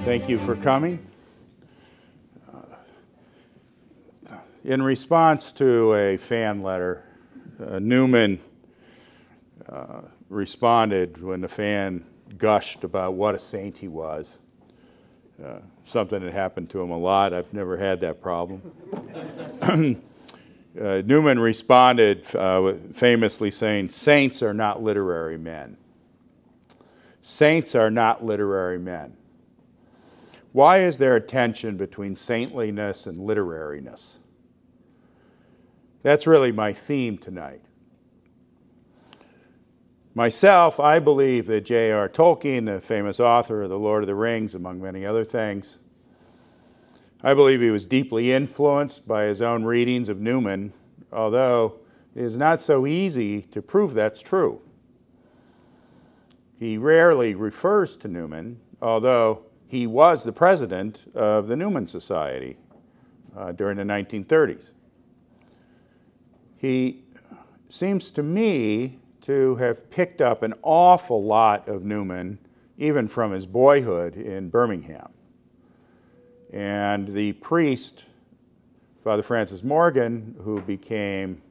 Thank you for coming. In response to a fan letter, Newman responded when the fan gushed about what a saint he was. Something that happened to him a lot. I've never had that problem. Newman responded famously saying, "Saints are not literary men. Saints are not literary men." Why is there a tension between saintliness and literariness? That's really my theme tonight. Myself, I believe that J.R.R. Tolkien, the famous author of The Lord of the Rings, among many other things, I believe he was deeply influenced by his own readings of Newman, although it is not so easy to prove that's true. He rarely refers to Newman, although he was the president of the Newman Society during the 1930s. He seems to me to have picked up an awful lot of Newman, even from his boyhood in Birmingham. And the priest, Father Francis Morgan, who became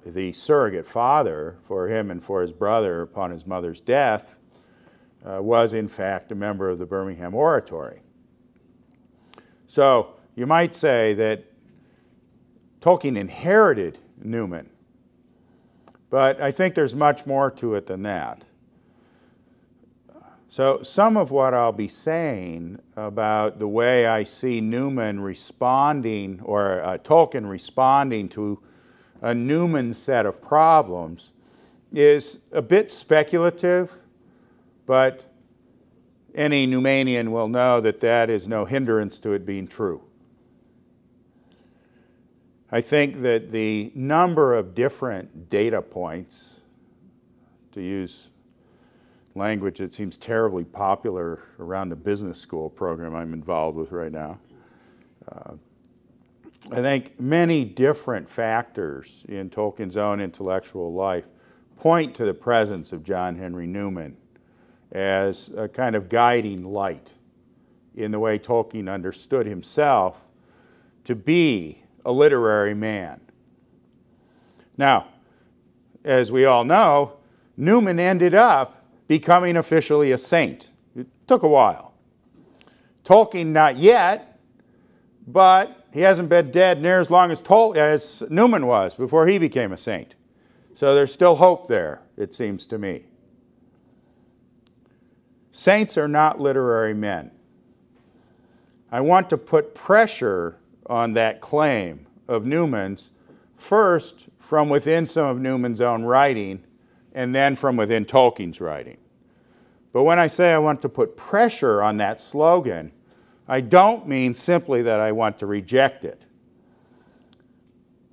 the surrogate father for him and for his brother upon his mother's death, was in fact a member of the Birmingham Oratory. So you might say that Tolkien inherited Newman, but I think there's much more to it than that. So some of what I'll be saying about the way I see Newman responding, or Tolkien responding to a Newman set of problems, is a bit speculative, but any Newmanian will know that that is no hindrance to it being true. I think that the number of different data points, to use language that seems terribly popular around the business school program I'm involved with right now, I think many different factors in Tolkien's own intellectual life point to the presence of John Henry Newman as a kind of guiding light in the way Tolkien understood himself to be a literary man. Now, as we all know, Newman ended up becoming officially a saint. It took a while. Tolkien not yet, but he hasn't been dead near as long as Newman was before he became a saint. So there's still hope there, it seems to me. Saints are not literary men. I want to put pressure on that claim of Newman's, first from within some of Newman's own writing, and then from within Tolkien's writing. But when I say I want to put pressure on that slogan, I don't mean simply that I want to reject it.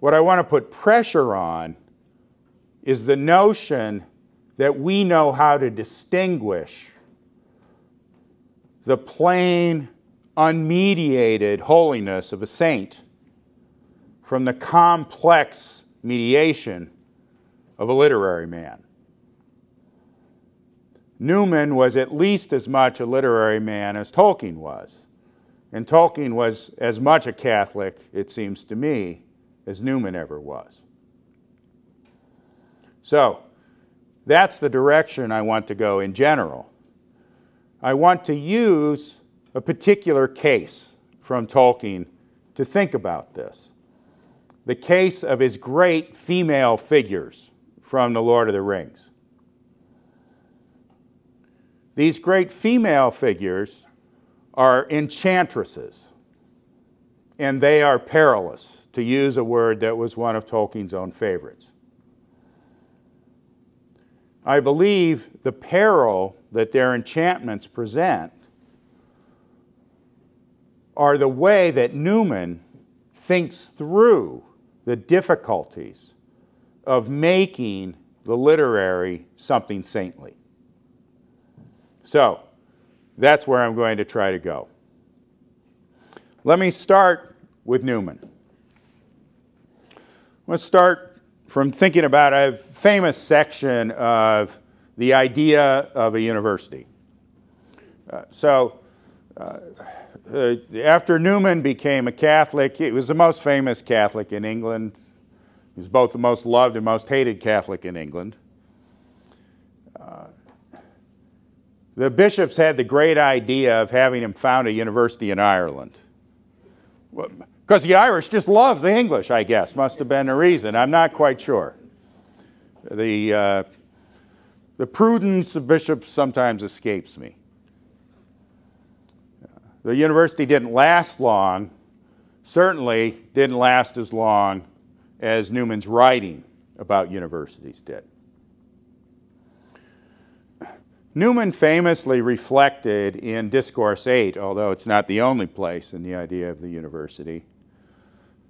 What I want to put pressure on is the notion that we know how to distinguish the plain, unmediated holiness of a saint from the complex mediation of a literary man. Newman was at least as much a literary man as Tolkien was. And Tolkien was as much a Catholic, it seems to me, as Newman ever was. So, that's the direction I want to go in general. I want to use a particular case from Tolkien to think about this. The case of his great female figures from The Lord of the Rings. These great female figures are enchantresses, and they are perilous, to use a word that was one of Tolkien's own favorites. I believe the peril that their enchantments present are the way that Newman thinks through the difficulties of making the literary something saintly. So, that's where I'm going to try to go. Let me start with Newman. Let's start from thinking about a famous section of the idea of a university. After Newman became a Catholic, he was the most famous Catholic in England. He was both the most loved and most hated Catholic in England. The bishops had the great idea of having him found a university in Ireland. Because the Irish just loved the English, I guess. Must have been the reason. I'm not quite sure. The prudence of bishops sometimes escapes me. The university didn't last long, certainly didn't last as long as Newman's writing about universities did. Newman famously reflected in Discourse 8, although it's not the only place in the idea of the university,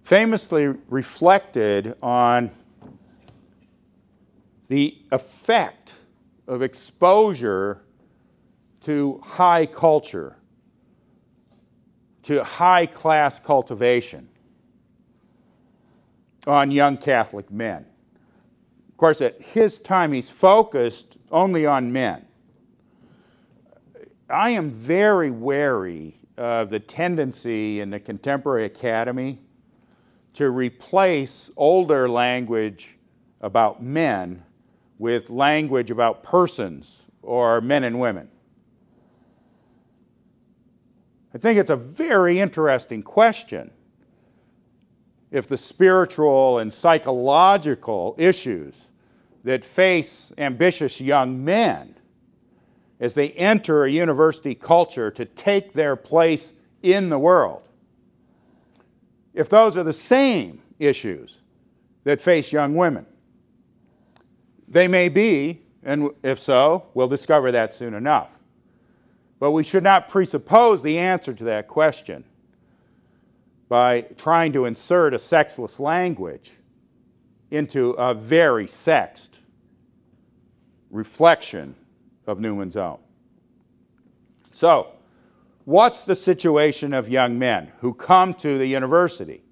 famously reflected on the effect of exposure to high culture, to high-class cultivation on young Catholic men. Of course, at his time, he's focused only on men. I am very wary of the tendency in the contemporary academy to replace older language about men with language about persons or men and women. I think it's a very interesting question if the spiritual and psychological issues that face ambitious young men as they enter a university culture to take their place in the world, if those are the same issues that face young women. They may be, and if so, we'll discover that soon enough. But we should not presuppose the answer to that question by trying to insert a sexless language into a very sexed reflection of Newman's own. So, what's the situation of young men who come to the university?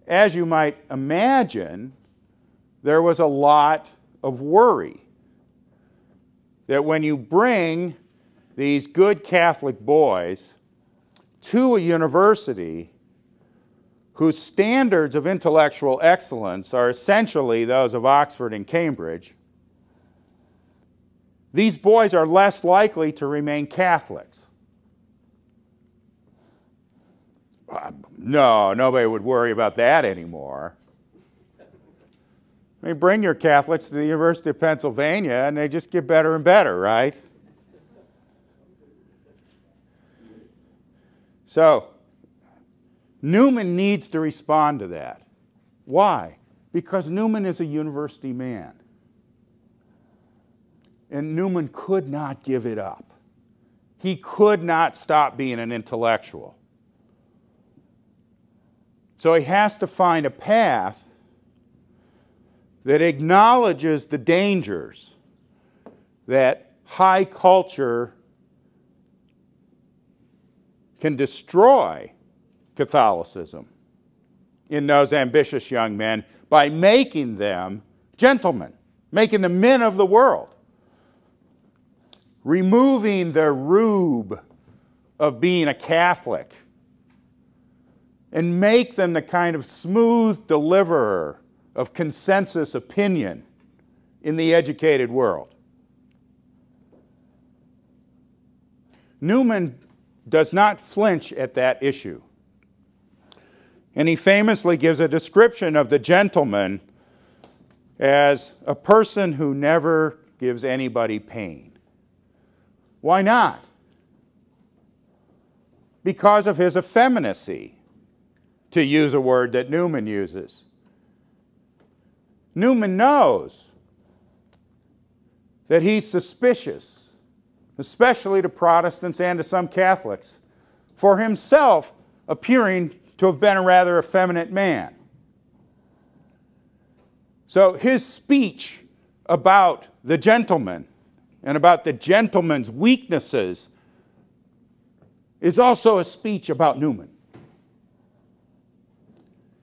As you might imagine, there was a lot of worry that when you bring these good Catholic boys to a university whose standards of intellectual excellence are essentially those of Oxford and Cambridge, these boys are less likely to remain Catholics. No, nobody would worry about that anymore. I mean, bring your Catholics to the University of Pennsylvania and they just get better and better, right? So, Newman needs to respond to that. Why? Because Newman is a university man. And Newman could not give it up. He could not stop being an intellectual. So he has to find a path that acknowledges the dangers that high culture can destroy Catholicism in those ambitious young men by making them gentlemen, making them men of the world, removing the rube of being a Catholic, and make them the kind of smooth deliverer of consensus opinion in the educated world. Newman does not flinch at that issue. And he famously gives a description of the gentleman as a person who never gives anybody pain. Why not? Because of his effeminacy, to use a word that Newman uses. Newman knows that he's suspicious, especially to Protestants and to some Catholics, for himself appearing to have been a rather effeminate man. So his speech about the gentleman and about the gentleman's weaknesses is also a speech about Newman.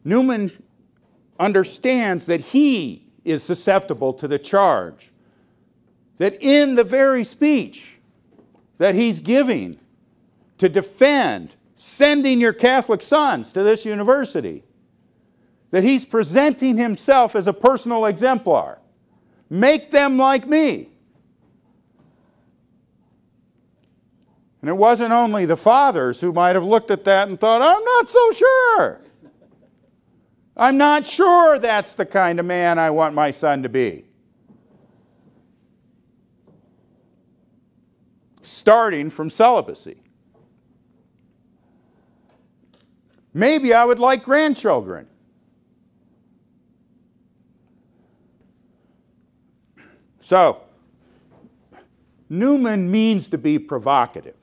Newman understands that he is susceptible to the charge that in the very speech that he's giving to defend sending your Catholic sons to this university, that he's presenting himself as a personal exemplar. Make them like me. And it wasn't only the fathers who might have looked at that and thought, I'm not so sure. I'm not sure that's the kind of man I want my son to be. Starting from celibacy. Maybe I would like grandchildren. So, Newman means to be provocative.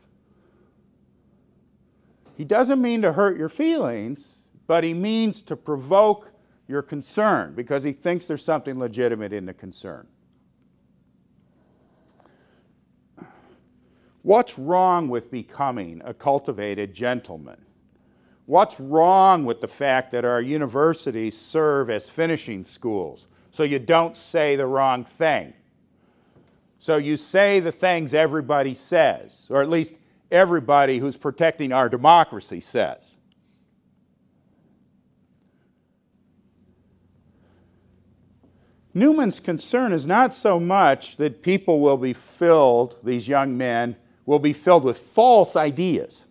He doesn't mean to hurt your feelings, but he means to provoke your concern because he thinks there's something legitimate in the concern. What's wrong with becoming a cultivated gentleman? What's wrong with the fact that our universities serve as finishing schools so you don't say the wrong thing? So you say the things everybody says, or at least everybody who's protecting our democracy says. Newman's concern is not so much that people will be filled, these young men, will be filled with false ideas.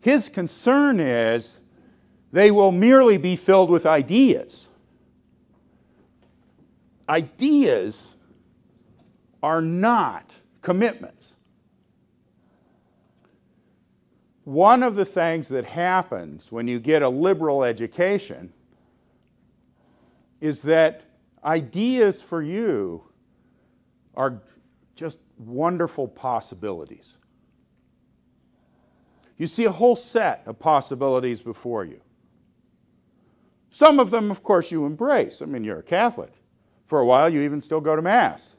His concern is they will merely be filled with ideas. Ideas are not commitments. One of the things that happens when you get a liberal education is that ideas for you are just wonderful possibilities. You see a whole set of possibilities before you. Some of them, of course, you embrace. I mean, you're a Catholic. For a while, you even still go to Mass.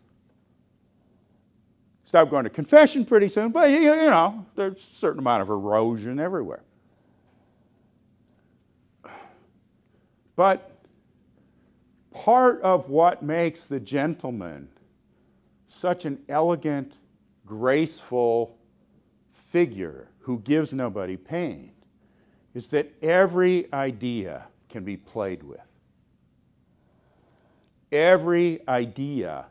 Stop going to confession pretty soon, but you know, there's a certain amount of erosion everywhere. But part of what makes the gentleman such an elegant, graceful figure who gives nobody pain is that every idea can be played with. Every idea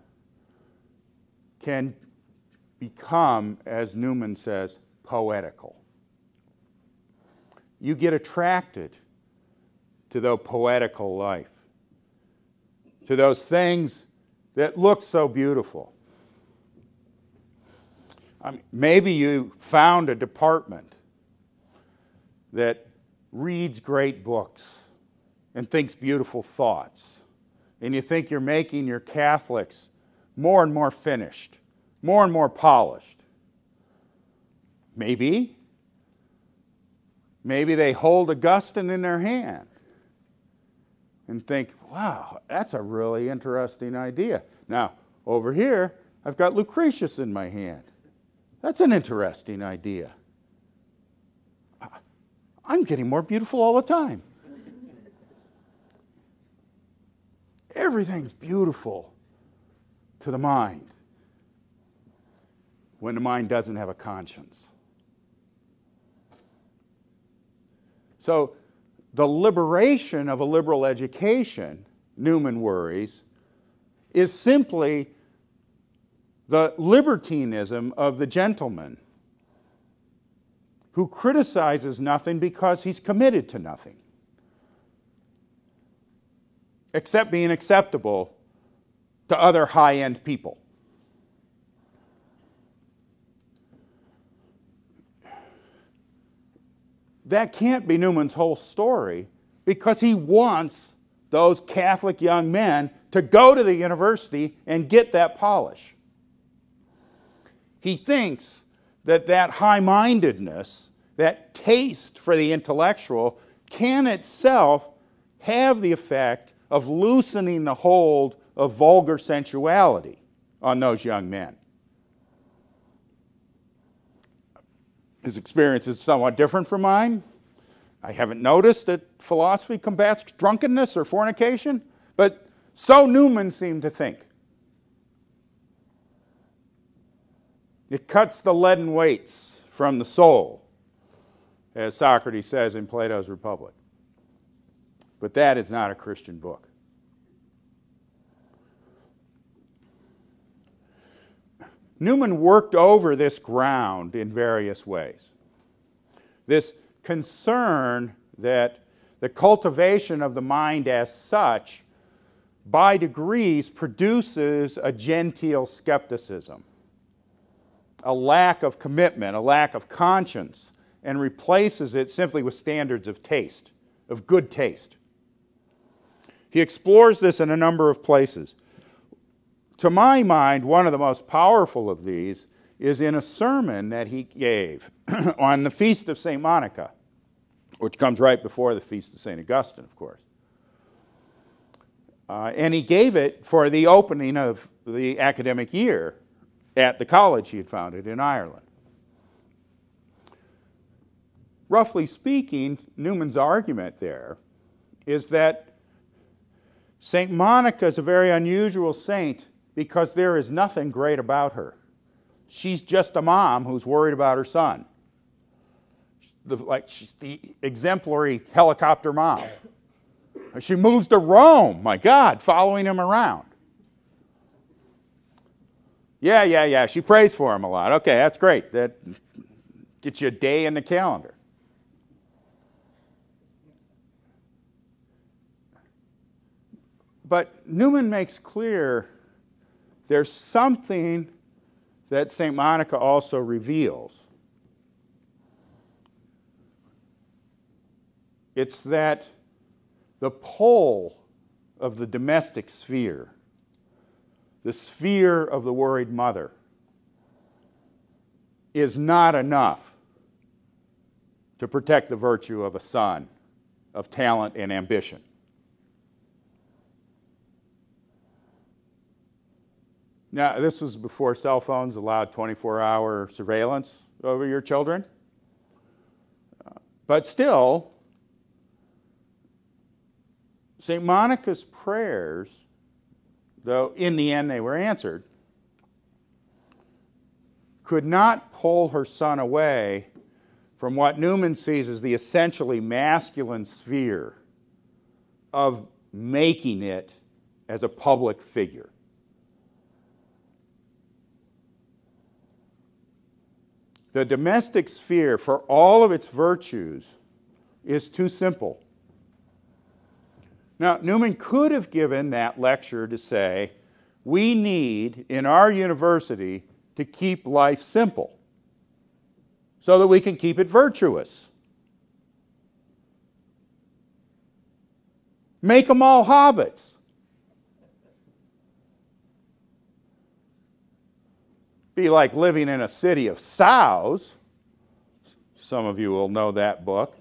can become, as Newman says, poetical. You get attracted to the poetical life, to those things that look so beautiful. Maybe you found a department that reads great books and thinks beautiful thoughts, and you think you're making your Catholics more and more finished, more and more polished. Maybe they hold Augustine in their hand and think, wow, that's a really interesting idea. Now, over here, I've got Lucretius in my hand. That's an interesting idea. I'm getting more beautiful all the time. Everything's beautiful to the mind when the mind doesn't have a conscience. So the liberation of a liberal education, Newman worries, is simply the libertinism of the gentleman who criticizes nothing because he's committed to nothing, except being acceptable to other high-end people. That can't be Newman's whole story because he wants those Catholic young men to go to the university and get that polish. He thinks that that high-mindedness, that taste for the intellectual, can itself have the effect of loosening the hold of vulgar sensuality on those young men. His experience is somewhat different from mine. I haven't noticed that philosophy combats drunkenness or fornication, but so Newman seemed to think. It cuts the leaden weights from the soul, as Socrates says in Plato's Republic. But that is not a Christian book. Newman worked over this ground in various ways. This concern that the cultivation of the mind as such, by degrees, produces a genteel skepticism, a lack of commitment, a lack of conscience, and replaces it simply with standards of taste, of good taste. He explores this in a number of places. To my mind, one of the most powerful of these is in a sermon that he gave on the Feast of St. Monica, which comes right before the Feast of St. Augustine, of course. And he gave it for the opening of the academic year at the college he had founded in Ireland. Roughly speaking, Newman's argument there is that St. Monica is a very unusual saint because there is nothing great about her. She's just a mom who's worried about her son. She's the exemplary helicopter mom. She moves to Rome, my God, following him around. Yeah, she prays for him a lot. Okay, that's great. That gets you a day in the calendar. But Newman makes clear there's something that St. Monica also reveals. It's that the pole of the domestic sphere, the sphere of the worried mother, is not enough to protect the virtue of a son, of talent and ambition. Now, this was before cell phones allowed 24-hour surveillance over your children. But still, St. Monica's prayers, though in the end they were answered, could not pull her son away from what Newman sees as the essentially masculine sphere of making it as a public figure. The domestic sphere, for all of its virtues, is too simple. Now, Newman could have given that lecture to say, we need, in our university, to keep life simple so that we can keep it virtuous. Make them all hobbits. Be like living in a city of sows. Some of you will know that book.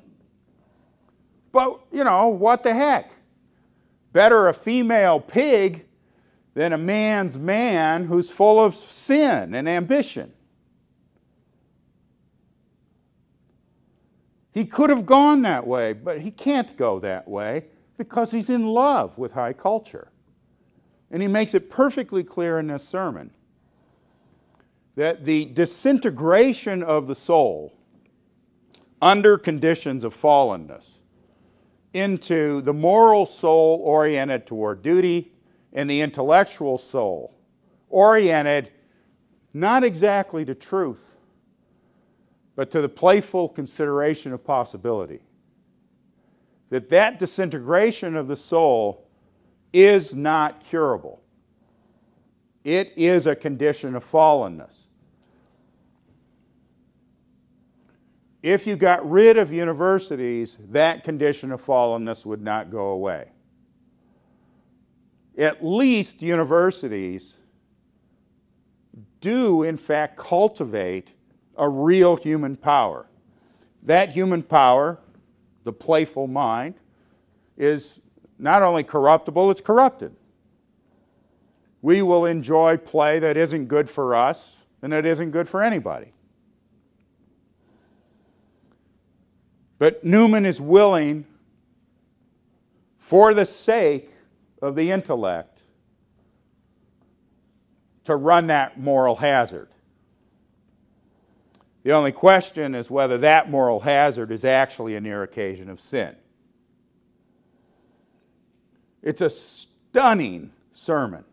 But, you know, what the heck? Better a female pig than a man's man who's full of sin and ambition. He could have gone that way, but he can't go that way because he's in love with high culture. And he makes it perfectly clear in this sermon that the disintegration of the soul under conditions of fallenness into the moral soul oriented toward duty and the intellectual soul oriented not exactly to truth, but to the playful consideration of possibility. That disintegration of the soul is not curable. It is a condition of fallenness. If you got rid of universities, that condition of fallenness would not go away. At least universities do, in fact, cultivate a real human power. That human power, the playful mind, is not only corruptible, it's corrupted. We will enjoy play that isn't good for us and that isn't good for anybody. But Newman is willing, for the sake of the intellect, to run that moral hazard. The only question is whether that moral hazard is actually a near occasion of sin. It's a stunning sermon.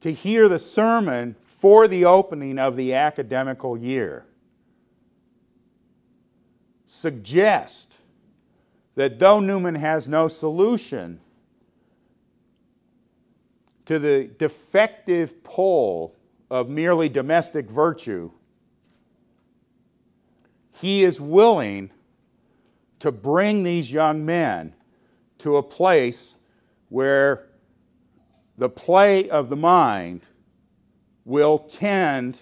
To hear the sermon for the opening of the academical year suggest that though Newman has no solution to the defective pole of merely domestic virtue, he is willing to bring these young men to a place where the play of the mind will tend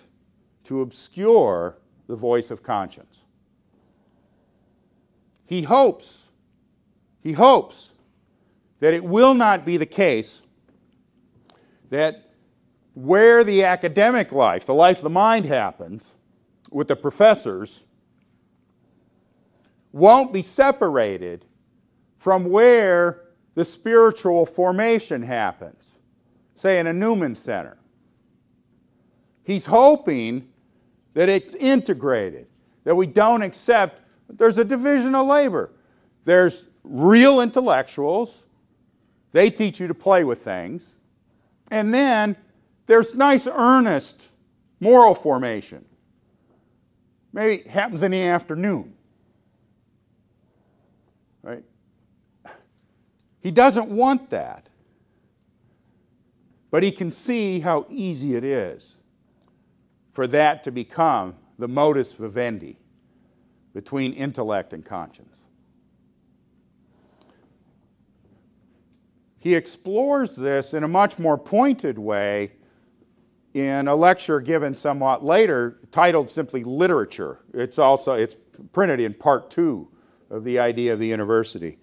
to obscure the voice of conscience. He hopes that it will not be the case that where the academic life, the life of the mind happens with the professors, won't be separated from where the spiritual formation happens, say in a Newman Center. He's hoping that it's integrated, that we don't accept, there's a division of labor. There's real intellectuals, they teach you to play with things, and then there's nice, earnest moral formation. Maybe it happens in the afternoon. Right? He doesn't want that. But he can see how easy it is for that to become the modus vivendi between intellect and conscience. He explores this in a much more pointed way in a lecture given somewhat later, titled simply Literature. It's printed in part 2 of the idea of the university,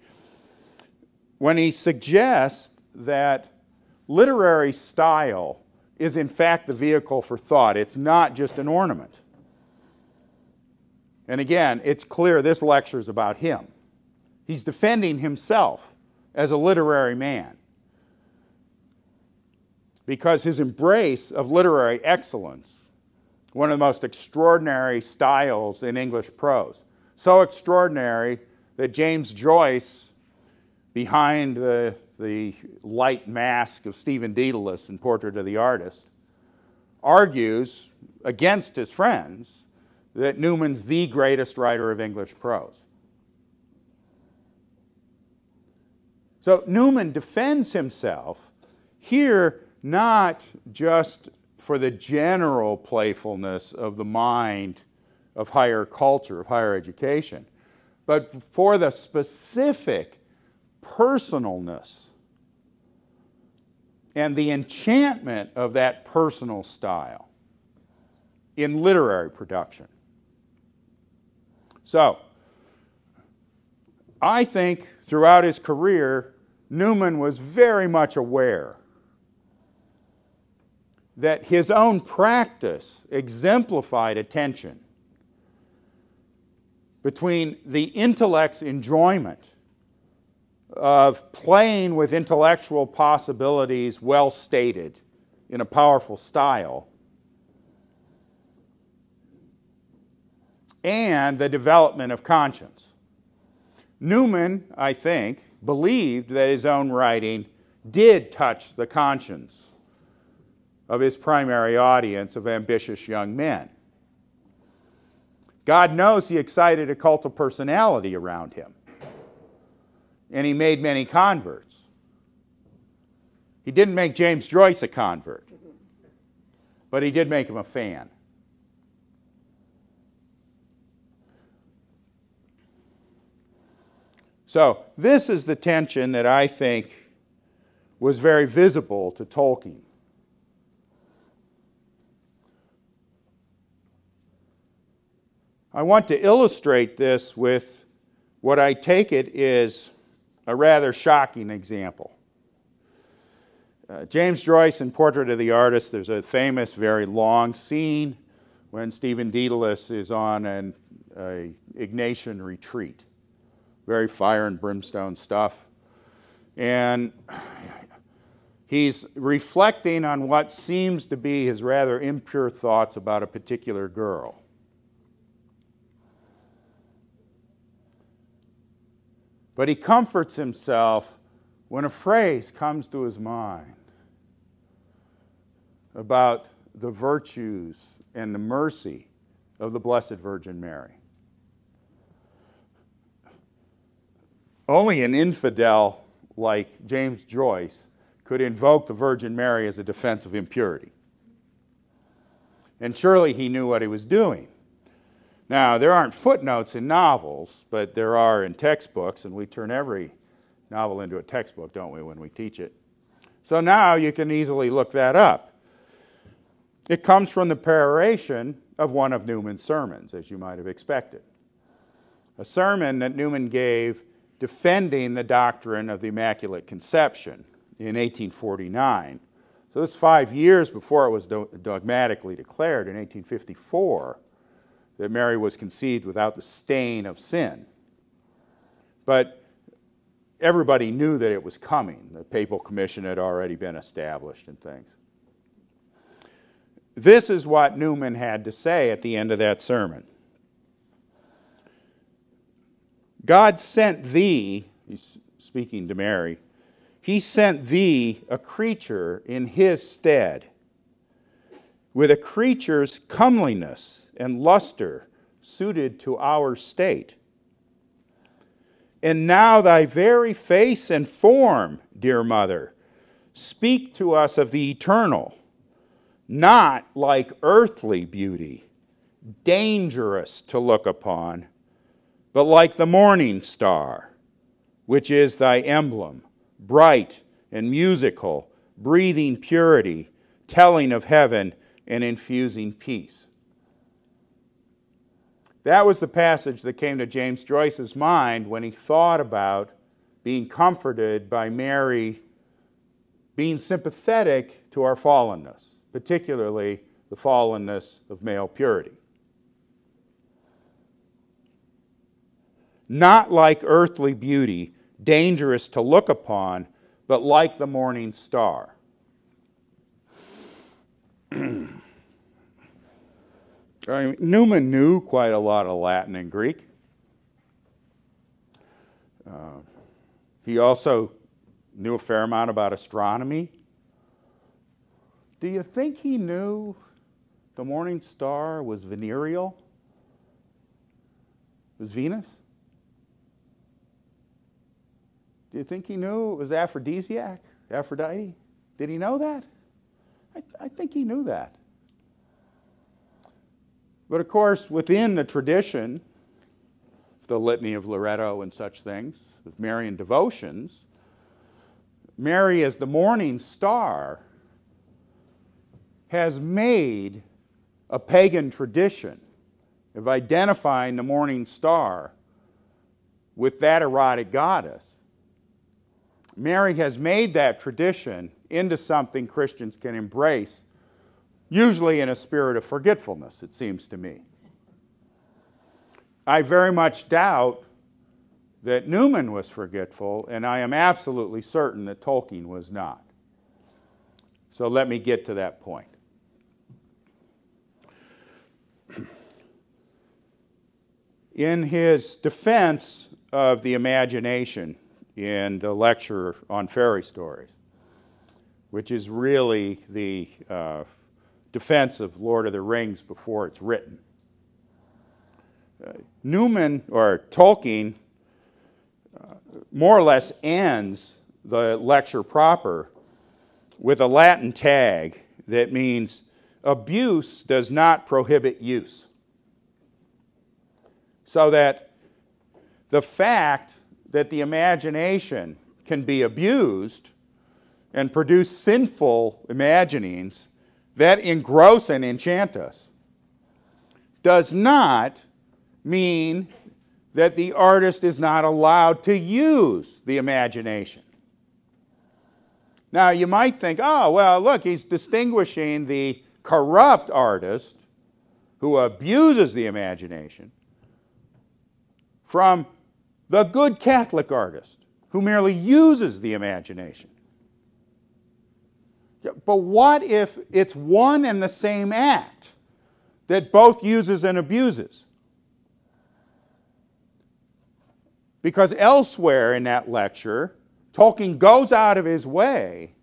when he suggests that literary style is in fact the vehicle for thought. It's not just an ornament. And again, it's clear this lecture is about him. He's defending himself as a literary man, because his embrace of literary excellence, one of the most extraordinary styles in English prose, so extraordinary that James Joyce, behind the light mask of Stephen Dedalus in Portrait of the Artist, argues against his friends that Newman's the greatest writer of English prose. So Newman defends himself here not just for the general playfulness of the mind of higher culture, of higher education, but for the specific personalness and the enchantment of that personal style in literary production. So, I think throughout his career, Newman was very much aware that his own practice exemplified a tension between the intellect's enjoyment of playing with intellectual possibilities well stated in a powerful style and the development of conscience. Newman, I think, believed that his own writing did touch the conscience of his primary audience of ambitious young men. God knows he excited a cult of personality around him, and he made many converts. He didn't make James Joyce a convert, but he did make him a fan. So this is the tension that I think was very visible to Tolkien. I want to illustrate this with what I take it is a rather shocking example. James Joyce in Portrait of the Artist, there's a famous, very long scene when Stephen Dedalus is on a Ignatian retreat. Very fire and brimstone stuff. And he's reflecting on what seems to be his rather impure thoughts about a particular girl. But he comforts himself when a phrase comes to his mind about the virtues and the mercy of the Blessed Virgin Mary. Only an infidel like James Joyce could invoke the Virgin Mary as a defense of impurity. And surely he knew what he was doing. Now, there aren't footnotes in novels, but there are in textbooks, and we turn every novel into a textbook, don't we, when we teach it? So now you can easily look that up. It comes from the peroration of one of Newman's sermons, as you might have expected. A sermon that Newman gave defending the doctrine of the Immaculate Conception in 1849. So this is 5 years before it was dogmatically declared in 1854 that Mary was conceived without the stain of sin. But everybody knew that it was coming. The papal commission had already been established and things. This is what Newman had to say at the end of that sermon. God sent thee, he's speaking to Mary, he sent thee a creature in his stead, with a creature's comeliness and luster suited to our state. And now thy very face and form, dear mother, speak to us of the eternal, not like earthly beauty, dangerous to look upon, but like the morning star, which is thy emblem, bright and musical, breathing purity, telling of heaven, and infusing peace. That was the passage that came to James Joyce's mind when he thought about being comforted by Mary being sympathetic to our fallenness, particularly the fallenness of male purity. Not like earthly beauty, dangerous to look upon, but like the morning star. Newman knew quite a lot of Latin and Greek. He also knew a fair amount about astronomy. Do you think he knew the morning star was venereal? It was Venus? Do you think he knew it was aphrodisiac, Aphrodite? Did he know that? I think he knew that. But of course, within the tradition, the Litany of Loretto and such things, of Marian devotions, Mary as the morning star has made a pagan tradition of identifying the morning star with that erotic goddess. Mary has made that tradition into something Christians can embrace, usually in a spirit of forgetfulness, it seems to me. I very much doubt that Newman was forgetful, and I am absolutely certain that Tolkien was not. So let me get to that point. In his defense of the imagination in the lecture on fairy stories, which is really the defense of Lord of the Rings before it's written, Newman, or Tolkien, more or less ends the lecture proper with a Latin tag that means abuse does not prohibit use. So that the fact that the imagination can be abused and produce sinful imaginings that engross and enchant us does not mean that the artist is not allowed to use the imagination. Now, you might think, oh, well, look, he's distinguishing the corrupt artist who abuses the imagination from the good Catholic artist who merely uses the imagination. But what if it's one and the same act that both uses and abuses? Because elsewhere in that lecture, Tolkien goes out of his way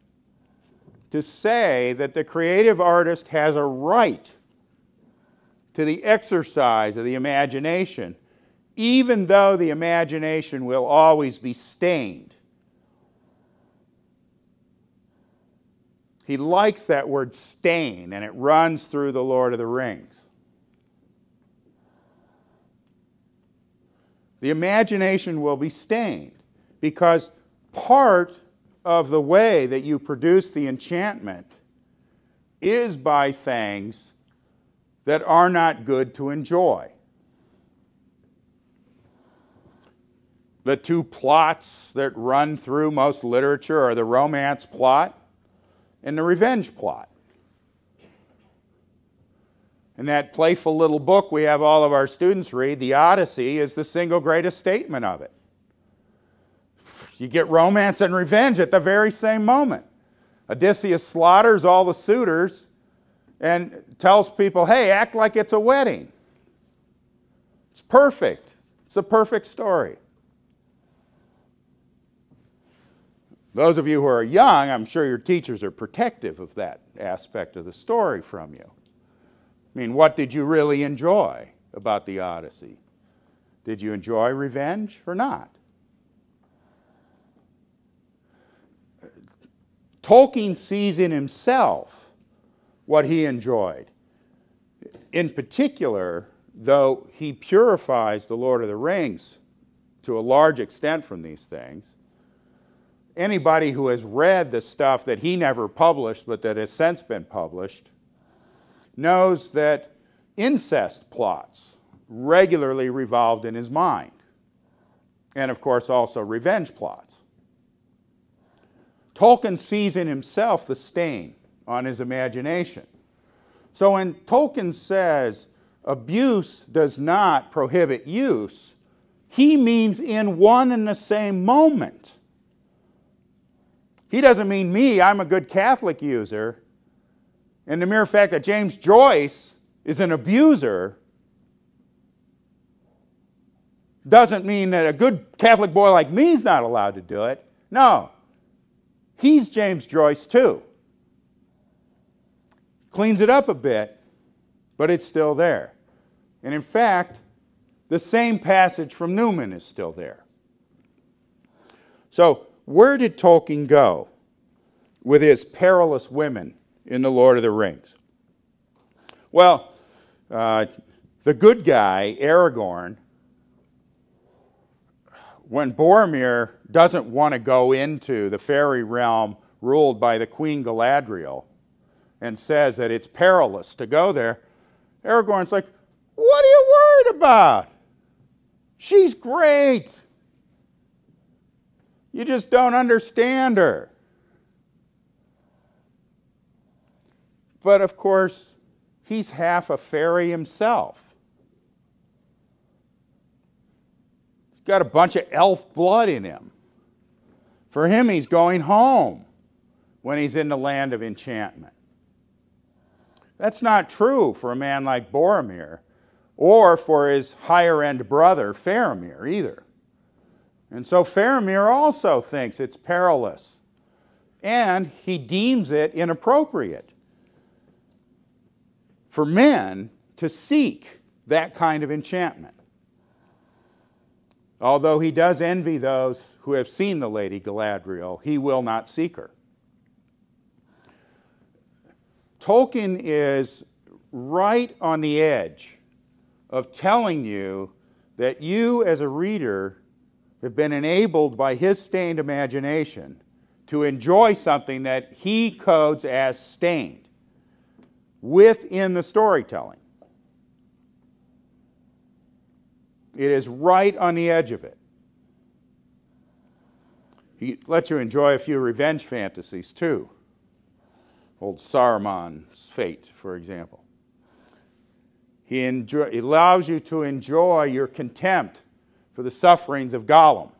to say that the creative artist has a right to the exercise of the imagination, even though the imagination will always be stained. He likes that word stain, and it runs through the Lord of the Rings. The imagination will be stained because part of the way that you produce the enchantment is by things that are not good to enjoy. The two plots that run through most literature are the romance plot and the revenge plot. In that playful little book we have all of our students read, the Odyssey is the single greatest statement of it. You get romance and revenge at the very same moment. Odysseus slaughters all the suitors and tells people, hey, act like it's a wedding. It's perfect. It's a perfect story. Those of you who are young, I'm sure your teachers are protective of that aspect of the story from you. I mean, what did you really enjoy about the Odyssey? Did you enjoy revenge or not? Tolkien sees in himself what he enjoyed. In particular, though he purifies the Lord of the Rings to a large extent from these things, anybody who has read the stuff that he never published but that has since been published knows that incest plots regularly revolved in his mind. And of course also revenge plots. Tolkien sees in himself the stain on his imagination. So when Tolkien says abuse does not prohibit use, he means in one and the same moment. He doesn't mean me, I'm a good Catholic user, and the mere fact that James Joyce is an abuser doesn't mean that a good Catholic boy like me is not allowed to do it. No. He's James Joyce too. Cleans it up a bit, but it's still there. And in fact, the same passage from Newman is still there. So, where did Tolkien go with his perilous women in The Lord of the Rings? Well, the good guy, Aragorn, when Boromir doesn't want to go into the fairy realm ruled by the Queen Galadriel and says that it's perilous to go there, Aragorn's like, what are you worried about? She's great. You just don't understand her. But of course, he's half a fairy himself. He's got a bunch of elf blood in him. For him, he's going home when he's in the land of enchantment. That's not true for a man like Boromir or for his higher-end brother, Faramir, either. And so Faramir also thinks it's perilous, and he deems it inappropriate for men to seek that kind of enchantment. Although he does envy those who have seen the Lady Galadriel, he will not seek her. Tolkien is right on the edge of telling you that you as a reader have been enabled by his stained imagination to enjoy something that he codes as stained within the storytelling. It is right on the edge of it. He lets you enjoy a few revenge fantasies too. Old Saruman's fate, for example. He allows you to enjoy your contempt for the sufferings of Gollum.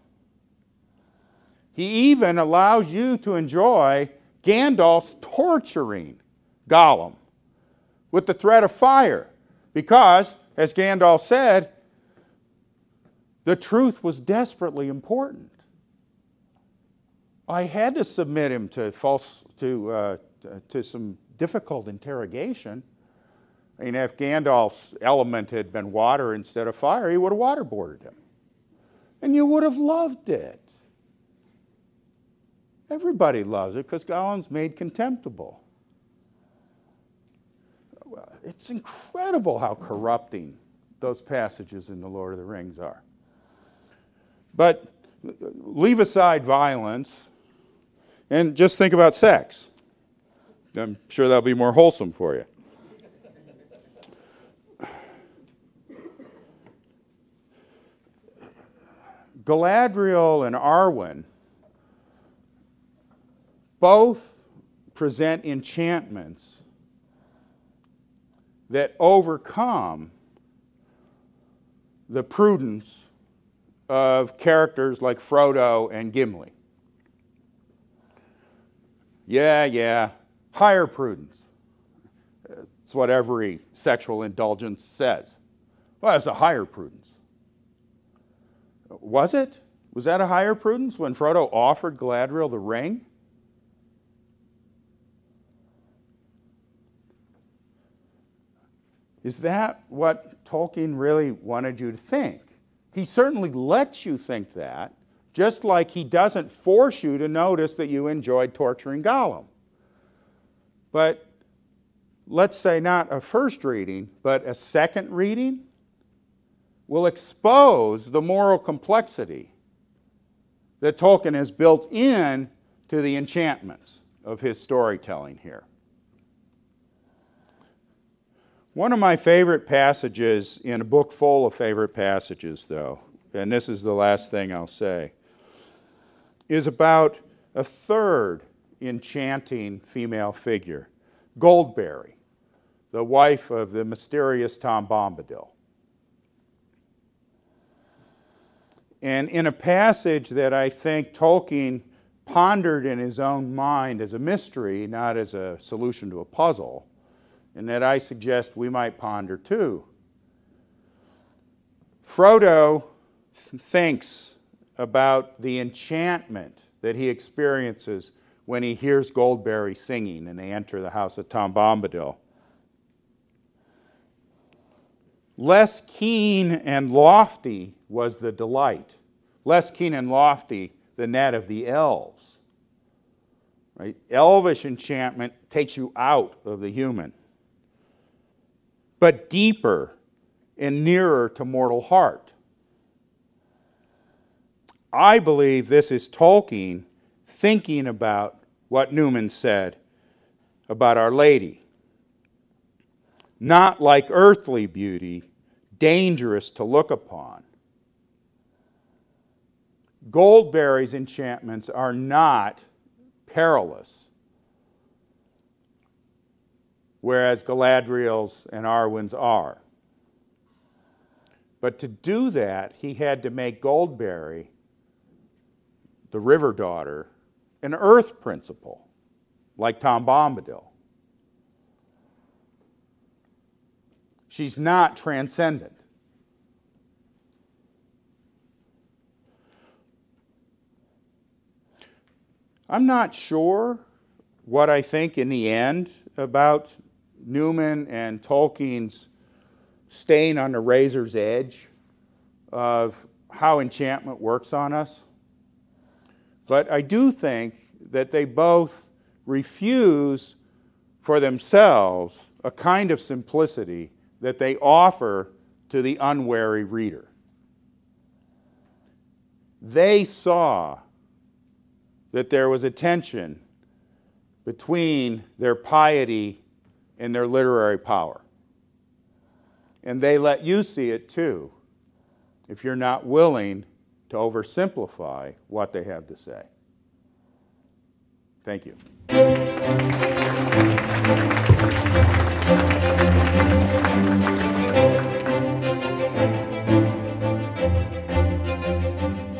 He even allows you to enjoy Gandalf's torturing Gollum with the threat of fire because, as Gandalf said, the truth was desperately important. I had to submit him to some difficult interrogation. I mean, if Gandalf's element had been water instead of fire, he would have waterboarded him. And you would have loved it. Everybody loves it because Gollum's made contemptible. It's incredible how corrupting those passages in The Lord of the Rings are. But leave aside violence and just think about sex. I'm sure that'll be more wholesome for you. Galadriel and Arwen both present enchantments that overcome the prudence of characters like Frodo and Gimli. Yeah, higher prudence. It's what every sexual indulgence says. Well, it's a higher prudence. Was it? Was that a higher prudence when Frodo offered Galadriel the ring? Is that what Tolkien really wanted you to think? He certainly lets you think that, just like he doesn't force you to notice that you enjoyed torturing Gollum. But let's say not a first reading, but a second reading will expose the moral complexity that Tolkien has built in to the enchantments of his storytelling here. One of my favorite passages in a book full of favorite passages, though, and this is the last thing I'll say, is about a third enchanting female figure, Goldberry, the wife of the mysterious Tom Bombadil. And in a passage that I think Tolkien pondered in his own mind as a mystery, not as a solution to a puzzle, and that I suggest we might ponder too. Frodo thinks about the enchantment that he experiences when he hears Goldberry singing and they enter the house of Tom Bombadil. Less keen and lofty was the delight, less keen and lofty than that of the elves. Right? Elvish enchantment takes you out of the human, but deeper and nearer to mortal heart. I believe this is Tolkien thinking about what Newman said about Our Lady. Not like earthly beauty, dangerous to look upon. Goldberry's enchantments are not perilous, whereas Galadriel's and Arwen's are. But to do that, he had to make Goldberry, the river daughter, an earth principle, like Tom Bombadil. She's not transcendent. I'm not sure what I think in the end about Newman and Tolkien's staying on the razor's edge of how enchantment works on us. But I do think that they both refuse for themselves a kind of simplicity that they offer to the unwary reader. They saw that there was a tension between their piety and their literary power. And they let you see it too, if you're not willing to oversimplify what they have to say. Thank you. you.